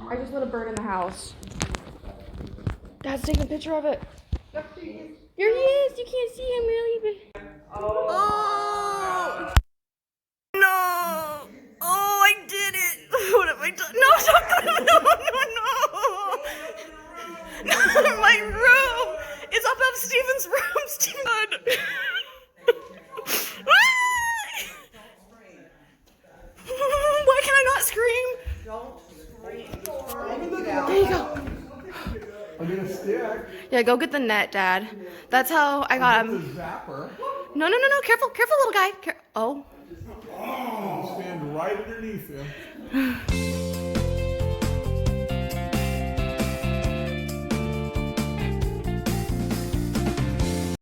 I just lit a bird in the house. Dad's taking a picture of it. Here he is. You can't see him really. Oh. No. Oh, I did it. What have I done? No, no. No, my room. It's up Steven's room. Steven. Why can I not scream? There you go. I'll get a stick. Yeah, go get the net, Dad. That's how I got him. Zapper. No. Careful, little guy. Oh. Stand right underneath him.